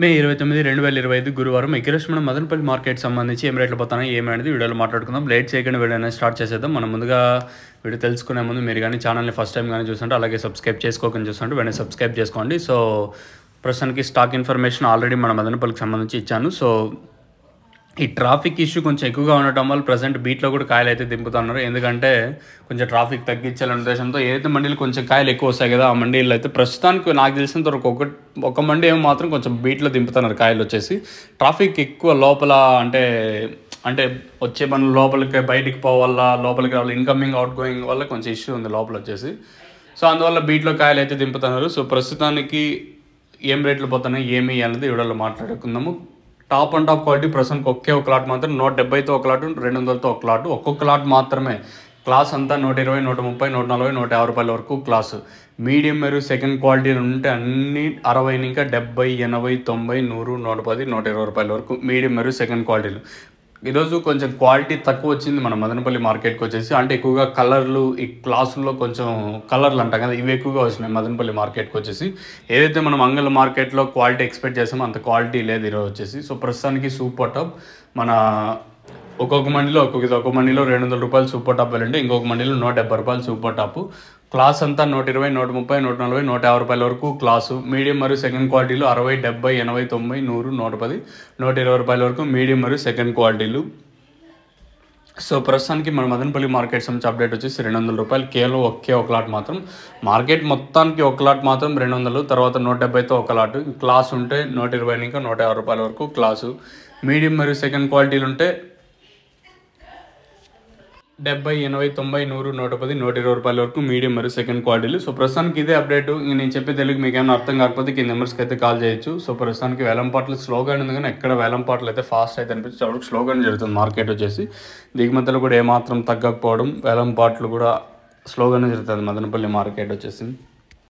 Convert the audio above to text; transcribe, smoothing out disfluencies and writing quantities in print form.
మే 29, 2025 గురువారం ఈరోజు మనం మదనపల్లి మార్కెట్ సంబంధించి ఏం రేట్లు పోతున్నాయి ఏమనేది వీడియోలో మాట్లాడుకుందాం. లేట్ చేయకుండా వీడియో అనేది స్టార్ట్ చేసేద్దాం. మనం ముందుగా వీడియో తెలుసుకునే ముందు మీరు కానీ ఛానల్ని ఫస్ట్ టైం కానీ చూస్తుంటే అలాగే సబ్స్క్రైబ్ చేసుకోకుండా చూస్తుంటే వెంటనే సబ్స్క్రైబ్ చేసుకోండి. సో ప్రస్తుతానికి స్టాక్ ఇన్ఫర్మేషన్ ఆల్రెడీ మన మదనపల్లికి సంబంధించి ఇచ్చాను. సో ఈ ట్రాఫిక్ ఇష్యూ కొంచెం ఎక్కువగా ఉండటం వల్ల ప్రజెంట్ బీట్లో కూడా కాయలు అయితే దింపుతున్నారు. ఎందుకంటే కొంచెం ట్రాఫిక్ తగ్గించాలనే ఉద్దేశంతో ఏదైతే మండీలు కొంచెం కాయలు ఎక్కువ వస్తాయి కదా, ఆ మండీలు అయితే ప్రస్తుతానికి నాకు తెలిసినంత వరకు ఒక మండీ ఏమో మాత్రం కొంచెం బీట్లో దింపుతున్నారు కాయలు వచ్చేసి. ట్రాఫిక్ ఎక్కువ లోపల అంటే వచ్చే మన లోపలికి బయటికి పోవాలా, లోపలికి రావాలి, ఇన్కమింగ్ అవుట్ గోయింగ్ వల్ల కొంచెం ఇష్యూ ఉంది లోపల వచ్చేసి. సో అందువల్ల బీట్లో కాయలు అయితే దింపుతున్నారు. సో ప్రస్తుతానికి ఏం రేట్లు పోతున్నాయి ఏమి అనేది వీడియోలో మాట్లాడుకుందాము. టాప్ అండ్ టాప్ క్వాలిటీ ప్రస్తుతానికి ఒక లాట్ మాత్రం 170తో ఒక లాట్, 200తో ఒక లాట్, ఒక్కొక్క లాట్ మాత్రమే. క్లాస్ అంతా 120, 130, 140, 150 రూపాయల వరకు క్లాసు. మీడియం మరియు సెకండ్ క్వాలిటీలు ఉంటే అన్ని 60 ఇంకా 70, 80, 90, 100, 110, 120 రూపాయల వరకు మీడియం మరియు సెకండ్ క్వాలిటీలు. ఈరోజు కొంచెం క్వాలిటీ తక్కువ వచ్చింది మన మదనపల్లి మార్కెట్కి వచ్చేసి. అంటే ఎక్కువగా కలర్లు, ఈ క్లాసుల్లో కొంచెం కలర్లు అంటాం కదా, ఇవి ఎక్కువగా వచ్చినాయి మదనపల్లి మార్కెట్కి వచ్చేసి. ఏదైతే మనం అంగళ మార్కెట్లో క్వాలిటీ ఎక్స్పెక్ట్ చేసామో అంత క్వాలిటీ లేదు ఈరోజు వచ్చేసి. సో ప్రస్తుతానికి సూపర్ టాప్ మన ఒక్కొక్క మండీలో ఒక మండీలో 200 రూపాయలు సూపర్ టాప్ వెళ్ళండి, ఇంకొక మండీలో 170 రూపాయలు సూపర్ టాప్. క్లాస్ అంతా 120, 130, 140, 150 రూపాయల వరకు క్లాసు. మీడియం మరియు సెకండ్ క్వాలిటీలు 60, 70, 80, 90, 100, 110, 120 రూపాయల వరకు మీడియం మరియు సెకండ్ క్వాలిటీలు. సో ప్రస్తుతానికి మన మదనపల్లి మార్కెట్ సంబంధించి అప్డేట్ వచ్చేసి 200 రూపాయలు కేవలం ఒక లాట్ మాత్రం. మార్కెట్ మొత్తానికి ఒక లాట్ మాత్రం 200, తర్వాత 170తో ఒక లాట్. క్లాస్ ఉంటే 120 ఇంకా 150 రూపాయల వరకు క్లాసు. మీడియం మరియు సెకండ్ క్వాలిటీలు ఉంటే 70, 80, 90, 100, 110, 120 రూపాయల వరకు మీడియం మరియు సెకండ్ క్వాలిటీలు. సో ప్రస్తుతానికి ఇదే అప్డేట్. నేను చెప్పే తెలుగు మీకు ఏమైనా అర్థం కాకపోతే కింద నెంబర్స్కి అయితే కాల్ చేయొచ్చు. సో ప్రస్తుతానికి వేలంపాట్లు స్లోగా ఉంది, కానీ ఎక్కడ వేలంపాట్లు అయితే ఫాస్ట్ అయితే అనిపించి అప్పుడు స్లోగానే జరుగుతుంది మార్కెట్ వచ్చేసి. దిగుమతులు కూడా ఏమాత్రం తగ్గకపోవడం, వేలంపాట్లు కూడా స్లోగానే జరుగుతుంది మదనపల్లి మార్కెట్ వచ్చేసి.